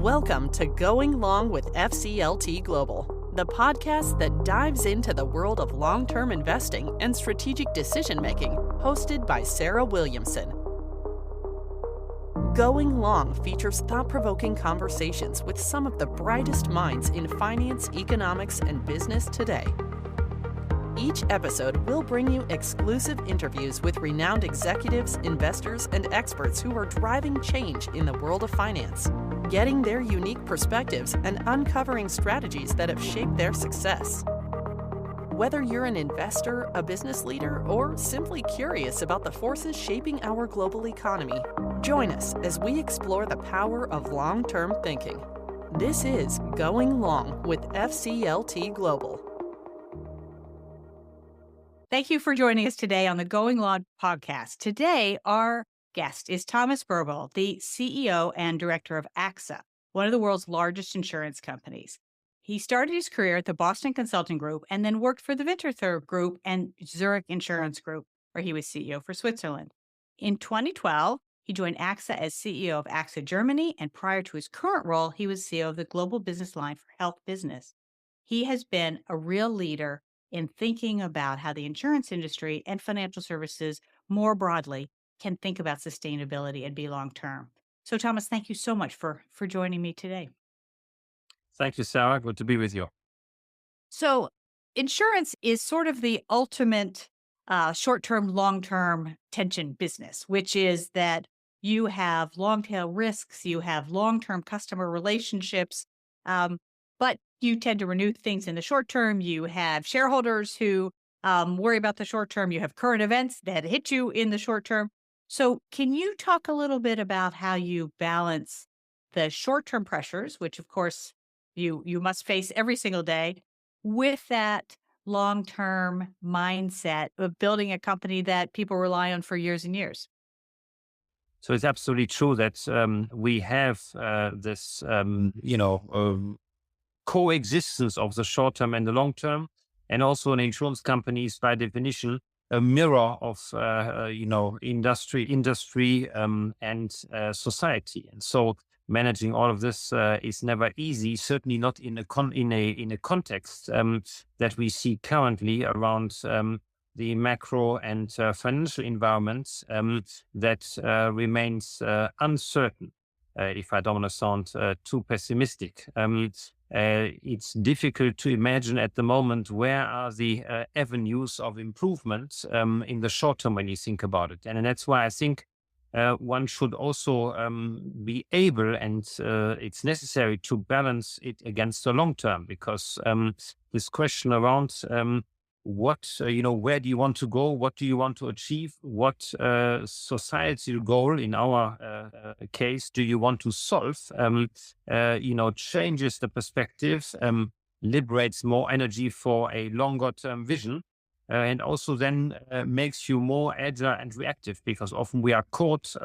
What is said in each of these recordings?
Welcome to Going Long with FCLT Global, the podcast that dives into the world of long-term investing and strategic decision-making, hosted by Sarah Williamson. Going Long features thought-provoking conversations with some of the brightest minds in finance, economics, and business today. Each episode will bring you exclusive interviews with renowned executives, investors, and experts who are driving change in the world of finance, getting their unique perspectives and uncovering strategies that have shaped their success. Whether you're an investor, a business leader, or simply curious about the forces shaping our global economy, join us as we explore the power of long-term thinking. This is Going Long with FCLT Global. Thank you for joining us today on the Going Long podcast. Today, our guest is Thomas Buberl, the CEO and Director of AXA, one of the world's largest insurance companies. He started his career at the Boston Consulting Group and then worked for the Winterthur Group and Zurich Insurance Group, where he was CEO for Switzerland. In 2012, he joined AXA as CEO of AXA Germany, and prior to his current role, he was CEO of the global business line for health business. He has been a real leader in thinking about how the insurance industry and financial services more broadly can think about sustainability and be long-term. So, Thomas, thank you so much for joining me today. Thank you, Sarah. Good to be with you. So, insurance is sort of the ultimate short-term, long-term tension business, which is that you have long-tail risks, you have long-term customer relationships, but you tend to renew things in the short term. You have shareholders who worry about the short term. You have current events that hit you in the short term. So can you talk a little bit about how you balance the short-term pressures, which of course you must face every single day, with that long-term mindset of building a company that people rely on for years and years? So it's absolutely true that we have this, coexistence of the short term and the long term, and also an insurance company is by definition a mirror of industry and society. And so managing all of this is never easy. Certainly not in a context that we see currently around the macro and financial environment that remains uncertain. If I don't want to sound too pessimistic. It's difficult to imagine at the moment where are the avenues of improvement in the short term when you think about it. And that's why I think one should also be able, and it's necessary to balance it against the long term, because this question around where do you want to go? What do you want to achieve? What societal goal, in our case, do you want to solve? Changes the perspective, liberates more energy for a longer term vision, and also then makes you more agile and reactive, because often we are caught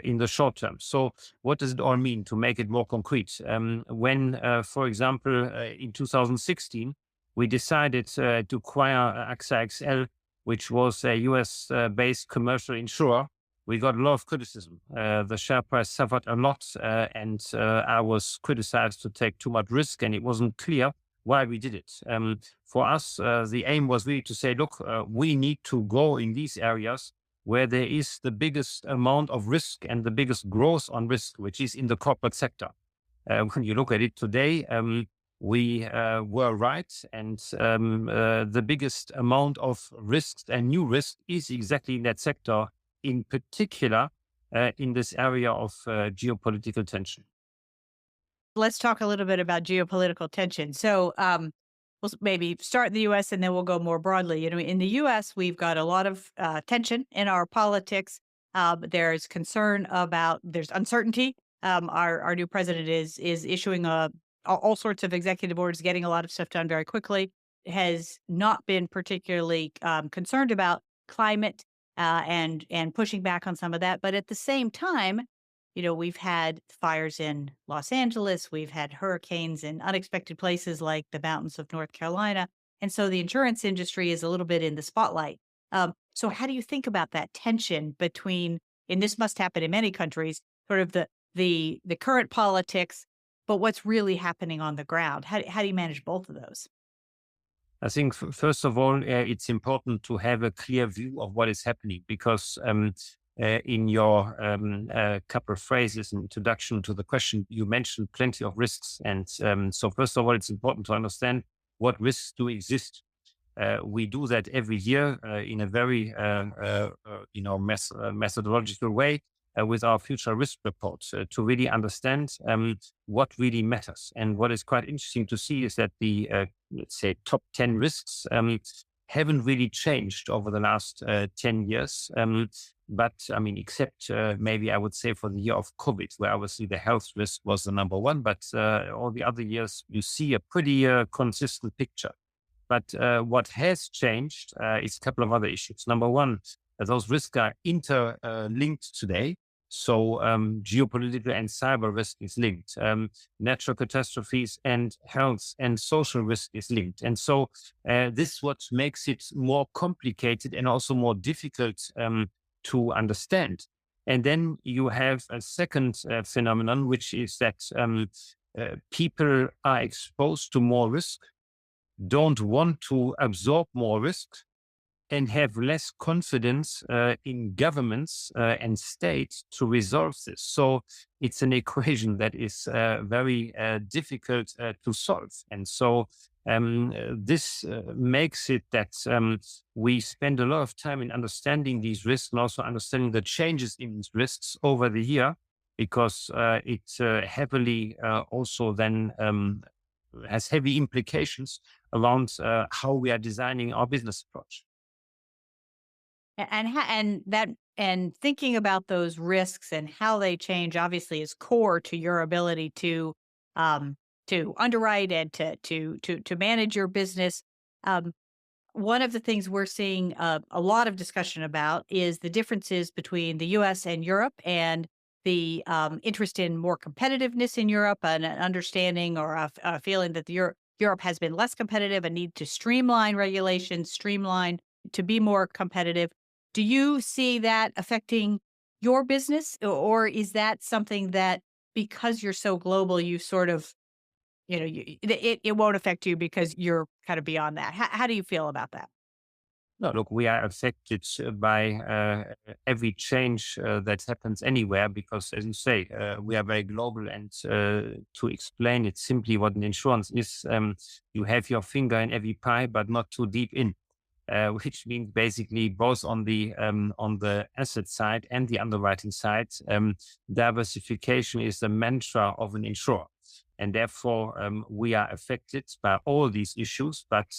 in the short term. So what does it all mean to make it more concrete? When, for example, in 2016, we decided to acquire AXA XL, which was a US-based commercial insurer. We got a lot of criticism. The share price suffered a lot, and I was criticized to take too much risk, and it wasn't clear why we did it. For us, the aim was really to say, look, we need to go in these areas where there is the biggest amount of risk and the biggest growth on risk, which is in the corporate sector. When you look at it today, we were right, and the biggest amount of risks and new risk is exactly in that sector, in particular in this area of geopolitical tension. Let's talk a little bit about geopolitical tension. So we'll maybe start in the U.S. and then we'll go more broadly. In the U.S., we've got a lot of tension in our politics. There's concern there's uncertainty. Our new president is issuing all sorts of executive orders, getting a lot of stuff done very quickly, has not been particularly concerned about climate and pushing back on some of that. But at the same time, we've had fires in Los Angeles, we've had hurricanes in unexpected places like the mountains of North Carolina. And so the insurance industry is a little bit in the spotlight. So how do you think about that tension between, and this must happen in many countries, sort of the current politics but what's really happening on the ground? How do you manage both of those? I think first of all, it's important to have a clear view of what is happening because in your couple of phrases in introduction to the question, you mentioned plenty of risks. And so first of all, it's important to understand what risks do exist. We do that every year in a very methodological way with our future risk report to really understand what really matters. And what is quite interesting to see is that the let's say top 10 risks haven't really changed over the last 10 years. But I mean, except maybe I would say for the year of COVID, where obviously the health risk was the number one, but all the other years you see a pretty consistent picture. But what has changed is a couple of other issues. Number one, those risks are interlinked today. So geopolitical and cyber risk is linked. Natural catastrophes and health and social risk is linked. And so this is what makes it more complicated and also more difficult to understand. And then you have a second phenomenon, which is that people are exposed to more risk, don't want to absorb more risk, and have less confidence in governments and states to resolve this. So it's an equation that is very difficult to solve. And so this makes it that we spend a lot of time in understanding these risks and also understanding the changes in these risks over the year, because it heavily also then has heavy implications around how we are designing our business approach. And thinking about those risks and how they change obviously is core to your ability to underwrite and to manage your business. One of the things we're seeing a lot of discussion about is the differences between the U.S. and Europe, and the interest in more competitiveness in Europe, and an understanding or a feeling that Europe has been less competitive and need to streamline regulations, streamline to be more competitive. Do you see that affecting your business, or is that something that because you're so global, you sort of, it won't affect you because you're kind of beyond that? How do you feel about that? No, look, we are affected by every change that happens anywhere because, as you say, we are very global. And to explain it simply, what an insurance is, you have your finger in every pie, but not too deep in. Which means basically both on the asset side and the underwriting side, diversification is the mantra of an insurer. And therefore, we are affected by all these issues, but,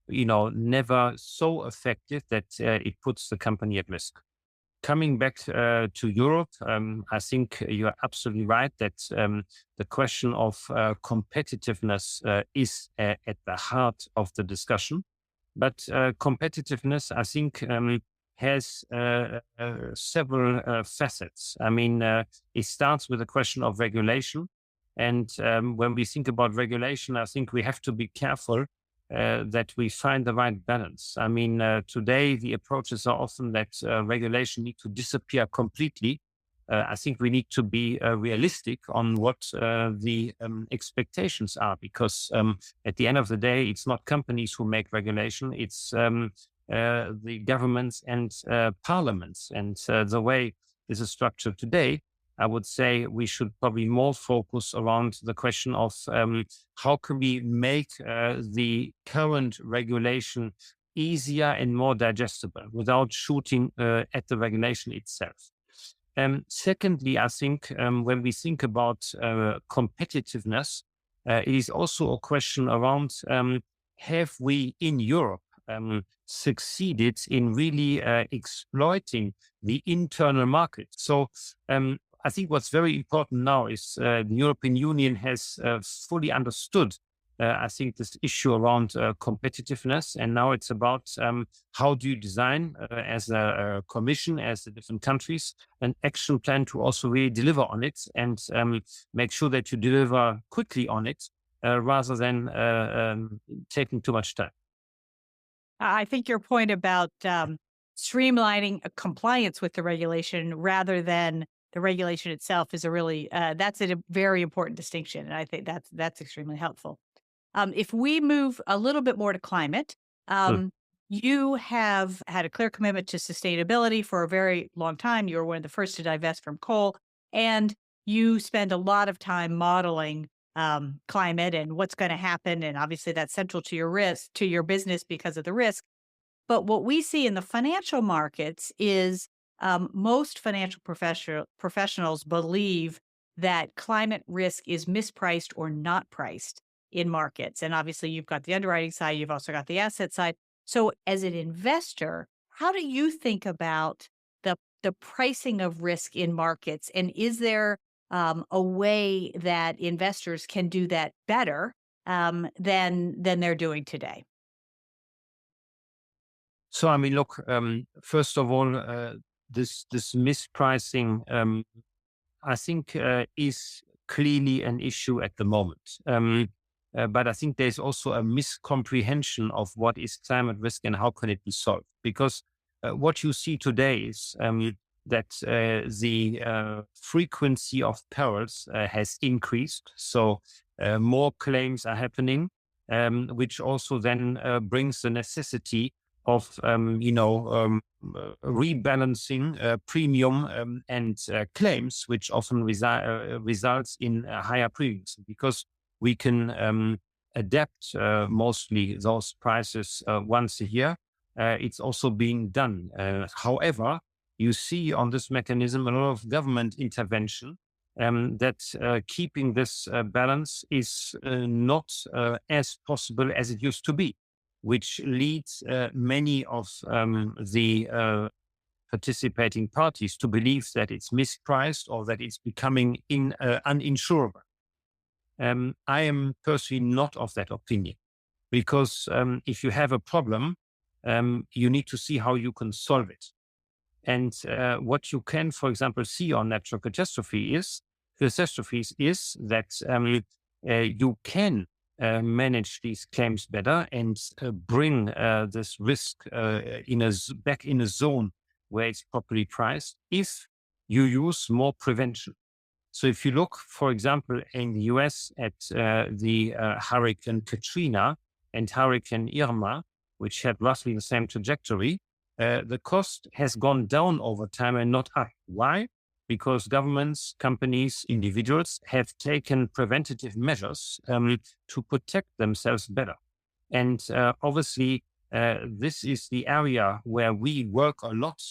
never so affected that it puts the company at risk. Coming back to Europe, I think you're absolutely right that the question of competitiveness is at the heart of the discussion. But competitiveness, I think, has several facets. I mean, it starts with the question of regulation. And when we think about regulation, I think we have to be careful that we find the right balance. I mean, today the approaches are often that regulation needs to disappear completely. I think we need to be realistic on what the expectations are, because at the end of the day, it's not companies who make regulation, it's the governments and parliaments. And the way this is structured today, I would say we should probably more focus around the question of how can we make the current regulation easier and more digestible without shooting at the regulation itself. Secondly, I think when we think about competitiveness, it is also a question around have we in Europe succeeded in really exploiting the internal market? So I think what's very important now is the European Union has fully understood I think this issue around competitiveness. And now it's about how do you design as a commission, as the different countries, an action plan to also really deliver on it and make sure that you deliver quickly on it rather than taking too much time. I think your point about streamlining compliance with the regulation rather than the regulation itself is a really that's a very important distinction, and I think that's extremely helpful. If we move a little bit more to climate, Mm. um, you have had a clear commitment to sustainability for a very long time. You were one of the first to divest from coal, and you spend a lot of time modeling climate and what's going to happen. And obviously, that's central to your risk, to your business because of the risk. But what we see in the financial markets is most financial professionals believe that climate risk is mispriced or not priced in markets. And obviously, you've got the underwriting side, you've also got the asset side. So, as an investor, how do you think about the pricing of risk in markets? And is there a way that investors can do that better than they're doing today? So, I mean, look, first of all, this mispricing, I think, is clearly an issue at the moment. But I think there's also a miscomprehension of what is climate risk and how can it be solved. Because what you see today is that the frequency of perils has increased. So more claims are happening, which also then brings the necessity of rebalancing premium and claims, which often results in higher premiums because we can adapt mostly those prices once a year. It's also being done. However, you see on this mechanism a lot of government intervention that keeping this balance is not as possible as it used to be, which leads many of the participating parties to believe that it's mispriced or that it's becoming uninsurable. I am personally not of that opinion because if you have a problem, you need to see how you can solve it. And what you can, for example, see on natural catastrophes is that you can manage these claims better and bring this risk back in a zone where it's properly priced if you use more prevention. So if you look, for example, in the US at the Hurricane Katrina and Hurricane Irma, which had roughly the same trajectory, the cost has gone down over time and not up. Why? Because governments, companies, individuals have taken preventative measures to protect themselves better. And obviously, this is the area where we work a lot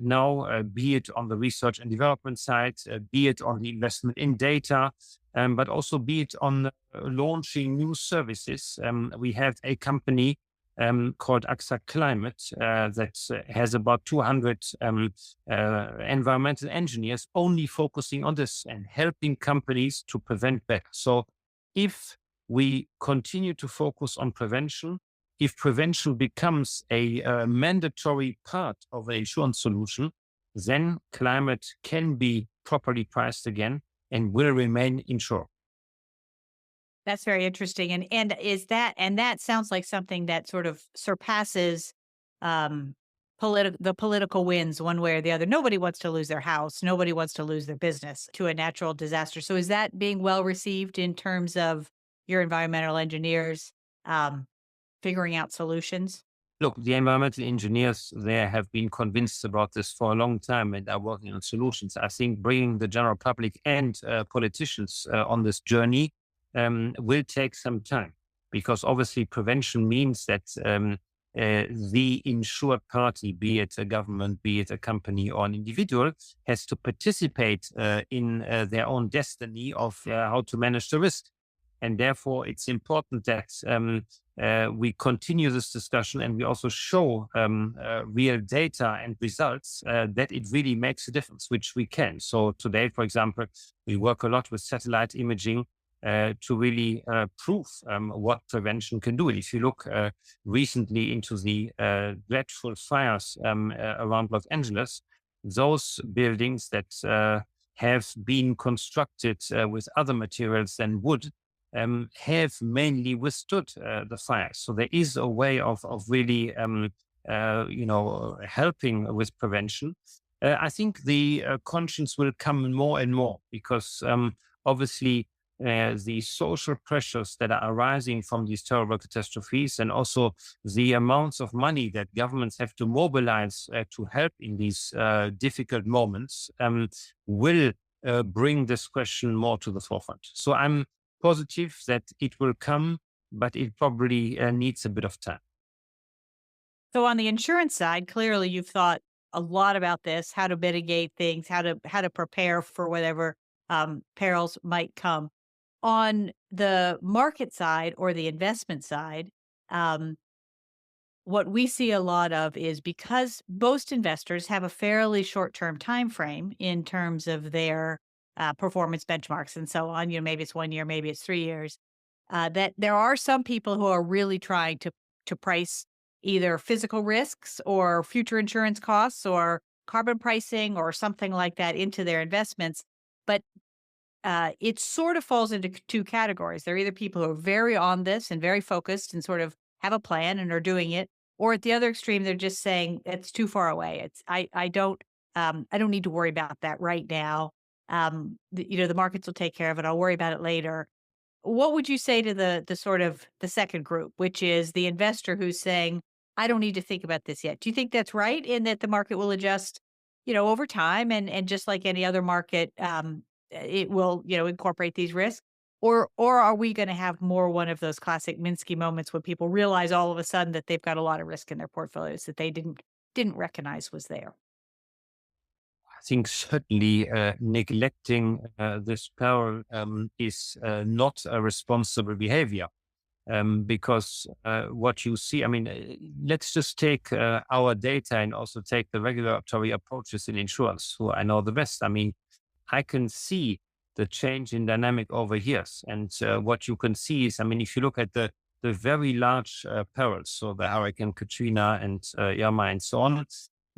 now, be it on the research and development side, be it on the investment in data, but also be it on launching new services. We have a company called AXA Climate that has about 200 environmental engineers only focusing on this and helping companies to prevent better. So if we continue to focus on prevention, if prevention becomes a mandatory part of an insurance solution, then climate can be properly priced again and will remain insured. That's very interesting. And that sounds like something that sort of surpasses um the political wins one way or the other. Nobody wants to lose their house, nobody wants to lose their business to a natural disaster. So is that being well received in terms of your environmental engineers figuring out solutions? Look, the environmental engineers there have been convinced about this for a long time and are working on solutions. I think bringing the general public and politicians on this journey will take some time because obviously prevention means that the insured party, be it a government, be it a company or an individual, has to participate in their own destiny of how to manage the risk. And therefore, it's important that we continue this discussion and we also show real data and results that it really makes a difference, which we can. So today, for example, we work a lot with satellite imaging to really prove what prevention can do. And if you look recently into the dreadful fires around Los Angeles, those buildings that have been constructed with other materials than wood have mainly withstood the fires. So there is a way of really, helping with prevention. I think the conscience will come more and more because obviously the social pressures that are arising from these terrible catastrophes and also the amounts of money that governments have to mobilize to help in these difficult moments will bring this question more to the forefront. So I'm positive that it will come, but it probably needs a bit of time. So on the insurance side, clearly you've thought a lot about this, how to mitigate things, how to prepare for whatever perils might come. On the market side or the investment side, um, what we see a lot of is because most investors have a fairly short-term time frame in terms of their performance benchmarks and so on. Maybe it's 1 year, maybe it's 3 years. That there are some people who are really trying to price either physical risks or future insurance costs or carbon pricing or something like that into their investments. But it sort of falls into two categories. There are either people who are very on this and very focused and sort of have a plan and are doing it, or at the other extreme, they're just saying it's too far away. I don't need to worry about that right now. The markets will take care of it. I'll worry about it later. What would you say to the sort of the second group, which is the investor who's saying, I don't need to think about this yet? Do you think that's right in that the market will adjust, over time and just like any other market, it will, incorporate these risks? Or are we going to have more one of those classic Minsky moments when people realize all of a sudden that they've got a lot of risk in their portfolios that they didn't recognize was there? I think certainly neglecting this power is not a responsible behavior. Because what you see, I mean, let's just take our data and also take the regulatory approaches in insurance, who I know the best. I mean, I can see the change in dynamic over years. And what you can see is, I mean, if you look at the very large perils, so the Hurricane Katrina and Irma and so on,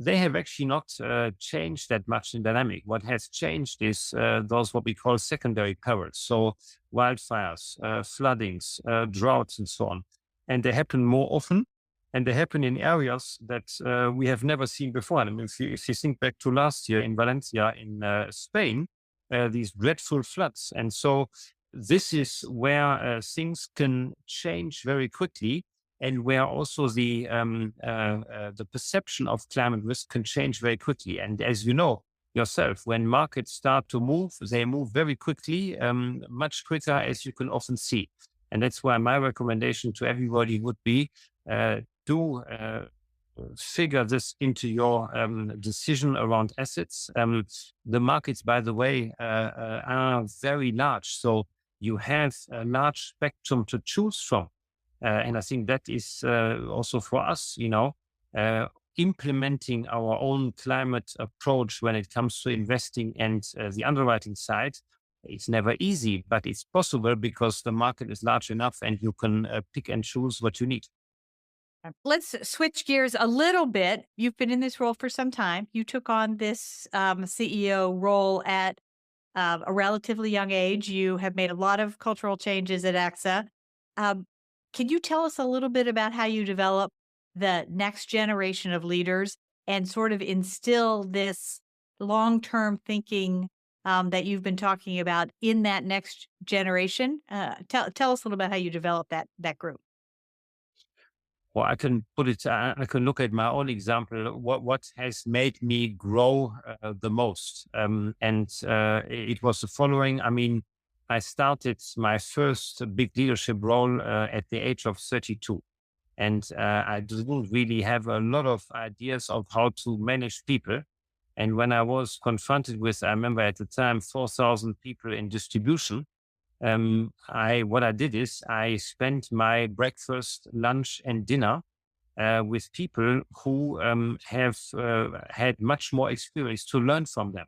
they have actually not changed that much in dynamic. What has changed is those what we call secondary perils. So wildfires, floodings, droughts, and so on. And they happen more often, and they happen in areas that we have never seen before. I mean, if you think back to last year in Valencia, in Spain, these dreadful floods. And so this is where things can change very quickly, and where also the perception of climate risk can change very quickly. And as you know yourself, when markets start to move, they move very quickly, much quicker as you can often see. And that's why my recommendation to everybody would be do figure this into your decision around assets. The markets, by the way, are very large. So you have a large spectrum to choose from. And I think that is also for us, implementing our own climate approach when it comes to investing and the underwriting side. It's never easy, but it's possible because the market is large enough and you can pick and choose what you need. Let's switch gears a little bit. You've been in this role for some time. You took on this CEO role at a relatively young age. You have made a lot of cultural changes at AXA. Can you tell us a little bit about how you develop the next generation of leaders and sort of instill this long-term thinking that you've been talking about in that next generation? Tell us a little bit how you develop that group. Well, I can put it, I can look at my own example, what has made me grow the most. It was the following. I mean, I started my first big leadership role at the age of 32. And I didn't really have a lot of ideas of how to manage people. And when I was confronted with, I remember at the time, 4,000 people in distribution, what I did is I spent my breakfast, lunch, and dinner with people who have had much more experience to learn from them.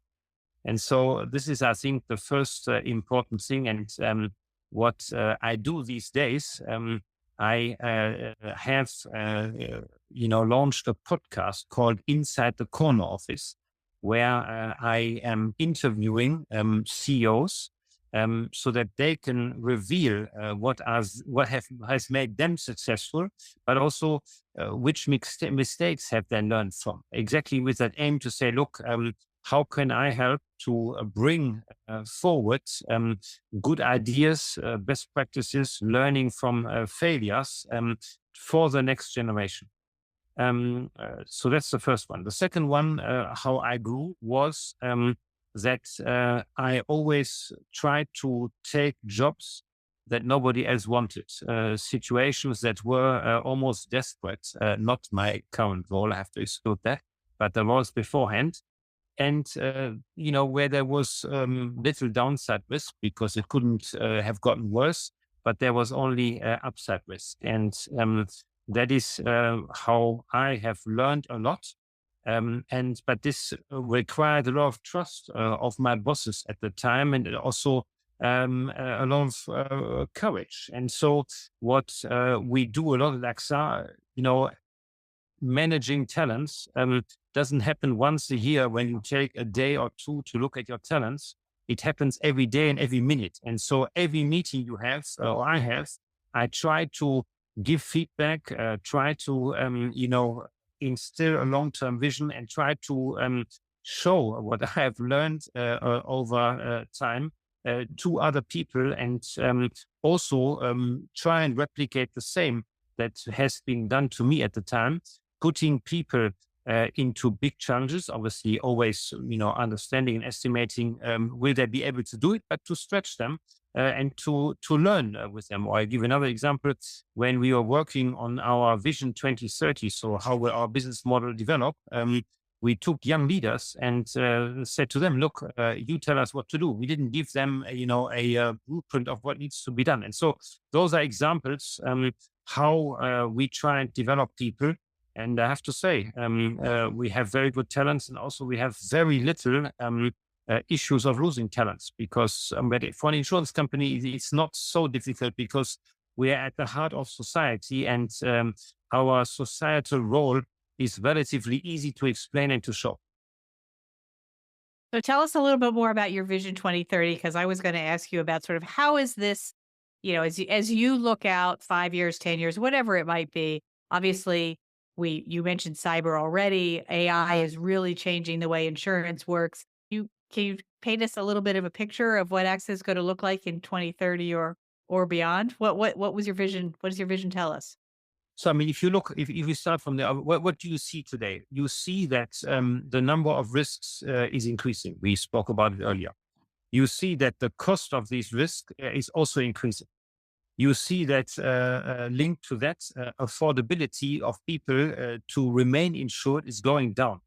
And so this is, I think, the first important thing. And what I do these days, I have, launched a podcast called Inside the Corner Office, where I am interviewing CEOs so that they can reveal what has made them successful, but also which mistakes have they learned from. Exactly with that aim to say, look, how can I help to bring forward good ideas, best practices, learning from failures for the next generation? So that's the first one. The second one, how I grew, was that I always tried to take jobs that nobody else wanted, situations that were almost desperate, not my current role, I have to exclude that, but the roles beforehand. And, where there was little downside risk because it couldn't have gotten worse, but there was only upside risk. And that is how I have learned a lot. But this required a lot of trust of my bosses at the time, and also a lot of courage. And so what we do a lot at AXA, managing talents doesn't happen once a year when you take a day or two to look at your talents. It happens every day and every minute. And so every meeting you have, or I have, I try to give feedback, try to, instill a long-term vision, and try to show what I have learned over time to other people, and also try and replicate the same that has been done to me at the time, putting people into big challenges, obviously always, understanding and estimating, will they be able to do it, but to stretch them and to learn with them. Or I give another example. When we were working on our Vision 2030, so how will our business model develop, we took young leaders and said to them, look, you tell us what to do. We didn't give them, a blueprint of what needs to be done. And so those are examples how we try and develop people. And I have to say, we have very good talents, and also we have very little issues of losing talents, because for an insurance company, it's not so difficult because we are at the heart of society, and our societal role is relatively easy to explain and to show. So tell us a little bit more about your Vision 2030, because I was going to ask you about sort of how is this, as you look out 5 years, 10 years, whatever it might be. Obviously, you mentioned cyber already. AI is really changing the way insurance works. Can you paint us a little bit of a picture of what AXA is going to look like in 2030 or beyond? What was your vision? What does your vision tell us? So, I mean, if you start from there, what do you see today? You see that the number of risks is increasing. We spoke about it earlier. You see that the cost of these risks is also increasing. You see that linked to that, affordability of people to remain insured is going down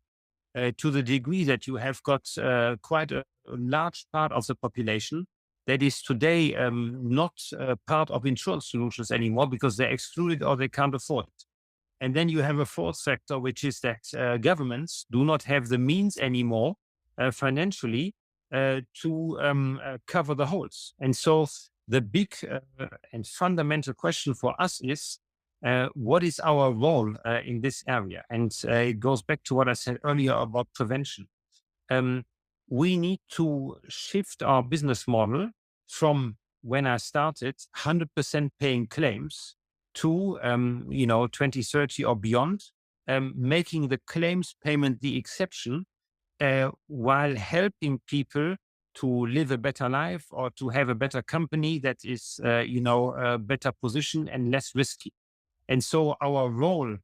to the degree that you have got quite a large part of the population that is today not part of insurance solutions anymore because they're excluded or they can't afford it. And then you have a fourth sector, which is that governments do not have the means anymore financially to cover the holes. And so the big and fundamental question for us is, what is our role in this area? And it goes back to what I said earlier about prevention. We need to shift our business model from when I started 100% paying claims to 2030 or beyond, making the claims payment the exception, while helping people to live a better life or to have a better company that is better positioned and less risky. And so our role,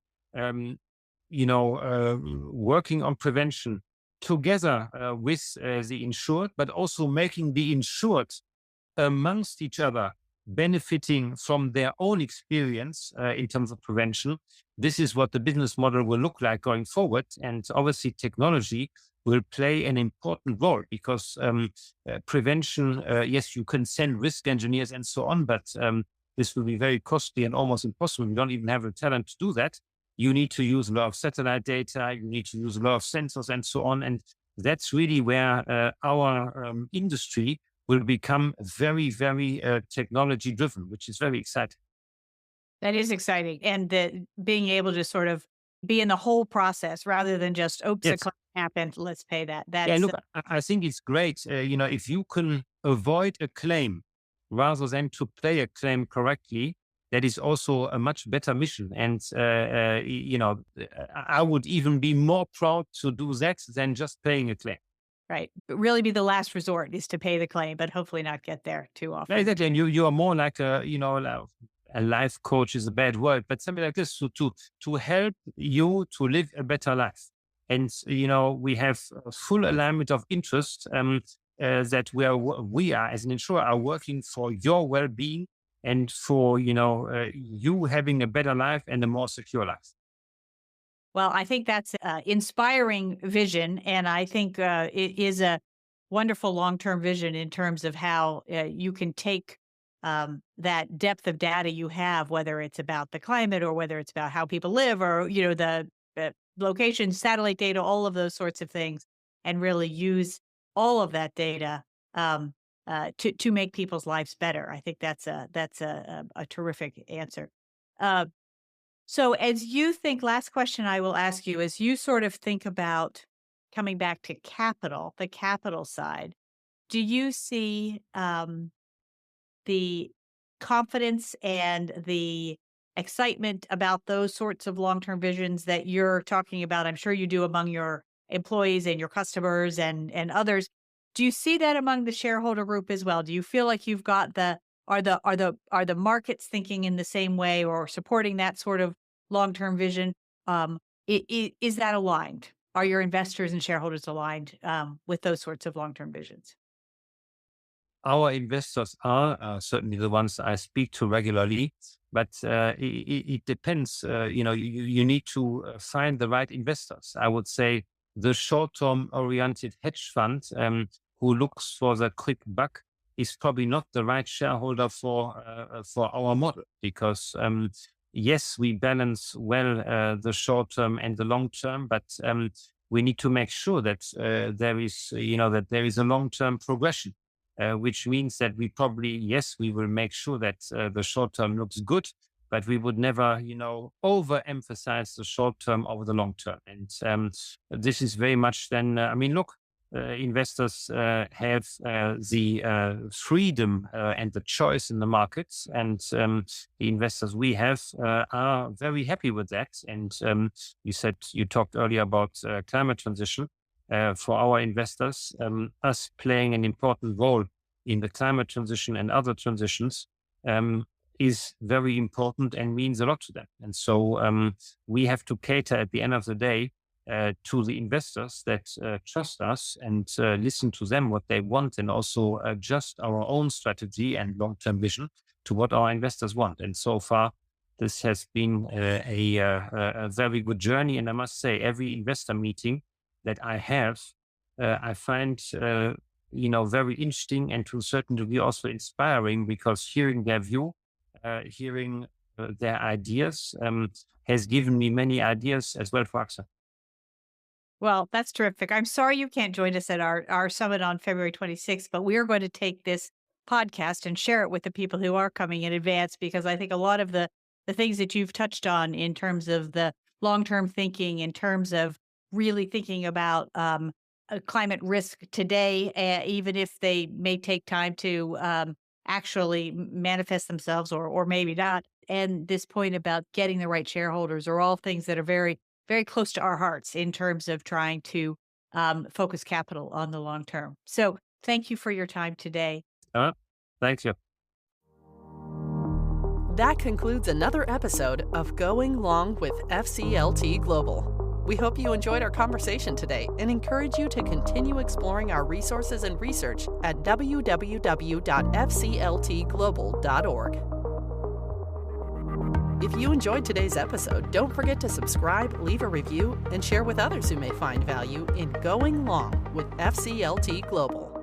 working on prevention together with the insured, but also making the insured amongst each other benefiting from their own experience in terms of prevention. This is what the business model will look like going forward. And obviously technology will play an important role because prevention, yes, you can send risk engineers and so on, but this will be very costly and almost impossible. You don't even have the talent to do that. You need to use a lot of satellite data. You need to use a lot of sensors and so on. And that's really where our industry will become very, very technology driven, which is very exciting. That is exciting. And being able to sort of be in the whole process rather than just, oops, Yes. a claim happened. Let's pay that. Yeah, That's look, I think it's great. If you can avoid a claim rather than to play a claim correctly, that is also a much better mission. And, I would even be more proud to do that than just paying a claim. right. But really be the last resort is to pay the claim, but hopefully not get there too Yeah, often. exactly. And you are more like a life coach is a bad word, but something like this to help you to live a better life. And, we have a full alignment of interest that we are as an insurer are working for your well-being and for, you having a better life and a more secure life. Well, I think that's an inspiring vision, and I think it is a wonderful long-term vision in terms of how you can take that depth of data you have, whether it's about the climate or whether it's about how people live, or the location, satellite data, all of those sorts of things, and really use all of that data to make people's lives better. I think that's a terrific answer. Uh, so as you think, last question I will ask you, as you sort of think about coming back to capital, the capital side, do you see the confidence and the excitement about those sorts of long-term visions that you're talking about? I'm sure you do among your employees and your customers and others. Do you see that among the shareholder group as well? Do you feel like you've got are the markets thinking in the same way or supporting that sort of long-term vision? Is that aligned? Are your investors and shareholders aligned with those sorts of long-term visions? Our investors are certainly the ones I speak to regularly, but it depends. You need to find the right investors. I would say the short-term oriented hedge fund who looks for the quick buck is probably not the right shareholder for our model, because yes, we balance well the short term and the long term, but we need to make sure that there is a long term progression. Which means that we probably, yes, we will make sure that the short term looks good, but we would never, overemphasize the short term over the long term. And this is very much then, look, investors have the freedom and the choice in the markets, and the investors we have are very happy with that. And you talked earlier about climate transition. For our investors, us playing an important role in the climate transition and other transitions is very important and means a lot to them. And so we have to cater at the end of the day to the investors that trust us and listen to them, what they want, and also adjust our own strategy and long-term vision to what our investors want. And so far, this has been a very good journey. And I must say, every investor meeting that I have, I find, very interesting and to a certain degree also inspiring, because hearing their view, hearing their ideas has given me many ideas as well for AXA. Well, that's terrific. I'm sorry you can't join us at our summit on February 26th, but we are going to take this podcast and share it with the people who are coming in advance, because I think a lot of the things that you've touched on in terms of the long-term thinking, in terms of really thinking about climate risk today, even if they may take time to actually manifest themselves or maybe not. And this point about getting the right shareholders are all things that are very, very close to our hearts in terms of trying to focus capital on the long term. So thank you for your time today. Thank you. That concludes another episode of Going Long with FCLT Global. We hope you enjoyed our conversation today and encourage you to continue exploring our resources and research at www.fcltglobal.org. If you enjoyed today's episode, don't forget to subscribe, leave a review, and share with others who may find value in Going Long with FCLT Global.